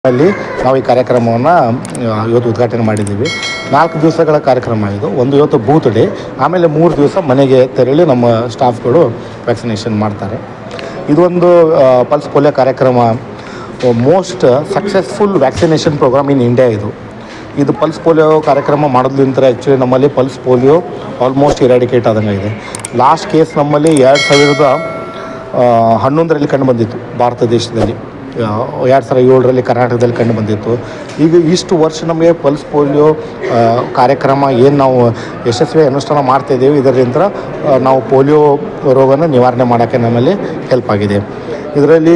ಅಲ್ಲಿ ನಾವು ಈ ಕಾರ್ಯಕ್ರಮವನ್ನು ಇವತ್ತು ಉದ್ಘಾಟನೆ ಮಾಡಿದ್ದೀವಿ. 4 ದಿವಸಗಳ ಕಾರ್ಯಕ್ರಮ ಇದು. ಒಂದು ಇವತ್ತು ಬೂತ್ ಡೇ, ಆಮೇಲೆ 3 ದಿವಸ ಮನೆಗೆ ತೆರಳಿ ನಮ್ಮ ಸ್ಟಾಫ್ಗಳು ವ್ಯಾಕ್ಸಿನೇಷನ್ ಮಾಡ್ತಾರೆ. ಇದೊಂದು ಪಲ್ಸ್ ಪೋಲಿಯೋ ಕಾರ್ಯಕ್ರಮ most successful vaccination program in India. ಇದು ಪಲ್ಸ್ ಪೋಲಿಯೋ ಕಾರ್ಯಕ್ರಮ ಮಾಡೋದ್ರಿಂದ ಆ್ಯಕ್ಚುಲಿ ನಮ್ಮಲ್ಲಿ ಪಲ್ಸ್ ಪೋಲಿಯೋ ಆಲ್ಮೋಸ್ಟ್ ಇರಾಡಿಕೇಟ್ ಆದಂಗೆ ಇದೆ. ಲಾಸ್ಟ್ ಕೇಸ್ ನಮ್ಮಲ್ಲಿ 2011ರಲ್ಲಿ ಕಂಡು ಬಂದಿತ್ತು ಭಾರತ ದೇಶದಲ್ಲಿ. 2007ರಲ್ಲಿ ಕರ್ನಾಟಕದಲ್ಲಿ ಕಂಡು ಬಂದಿತ್ತು. ಈಗ ಇಷ್ಟು ವರ್ಷ ನಮಗೆ ಪಲ್ಸ್ ಪೋಲಿಯೋ ಕಾರ್ಯಕ್ರಮ ಏನು ನಾವು ಯಶಸ್ವಿ ಅನುಷ್ಠಾನ ಮಾಡ್ತಾಯಿದ್ದೇವೆ, ಇದರಿಂದ ನಾವು ಪೋಲಿಯೋ ರೋಗನ ನಿವಾರಣೆ ಮಾಡೋಕ್ಕೆ ನಮ್ಮಲ್ಲಿ ಹೆಲ್ಪ್ ಆಗಿದೆ. ಇದರಲ್ಲಿ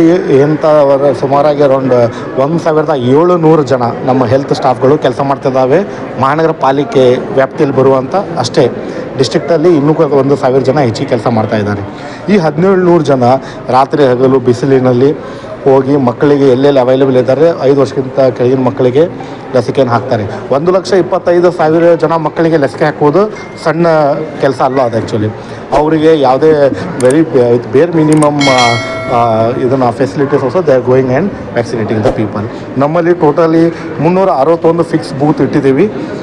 ಸುಮಾರಾಗಿ ಅರೌಂಡ್ 1700 ಜನ ನಮ್ಮ ಹೆಲ್ತ್ ಸ್ಟಾಫ್ಗಳು ಕೆಲಸ ಮಾಡ್ತಿದ್ದಾವೆ. ಮಹಾನಗರ ಪಾಲಿಕೆ ವ್ಯಾಪ್ತಿಯಲ್ಲಿ ಬರುವಂಥ ಅಷ್ಟೇ ಡಿಸ್ಟ್ರಿಕ್ಟಲ್ಲಿ ಇನ್ನೂ 1000 ಜನ ಹೆಚ್ಚಿಗೆ ಕೆಲಸ ಮಾಡ್ತಾಯಿದ್ದಾರೆ. ಈ 1700 ಜನ ರಾತ್ರಿ ಹಗಲು ಬಿಸಿಲಿನಲ್ಲಿ ಹೋಗಿ ಮಕ್ಕಳಿಗೆ ಎಲ್ಲೆಲ್ಲಿ ಅವೈಲೇಬಲ್ ಇದ್ದಾರೆ 5 ವರ್ಷಕ್ಕಿಂತ ಕೆಳಗಿನ ಮಕ್ಕಳಿಗೆ ಲಸಿಕೆಯನ್ನು ಹಾಕ್ತಾರೆ. 1,25,000 ಜನ ಮಕ್ಕಳಿಗೆ ಲಸಿಕೆ ಹಾಕೋದು ಸಣ್ಣ ಕೆಲಸ ಅಲ್ಲ. ಅದು ಆ್ಯಕ್ಚುಲಿ ಅವರಿಗೆ ಯಾವುದೇ ಬೇರ್ ಮಿನಿಮಮ್ ಇದನ್ನು facilities also they are going and vaccinating the people. ನಮ್ಮಲ್ಲಿ ಟೋಟಲಿ 361 ಫಿಕ್ಸ್ ಬೂತ್ ಇಟ್ಟಿದ್ದೀವಿ.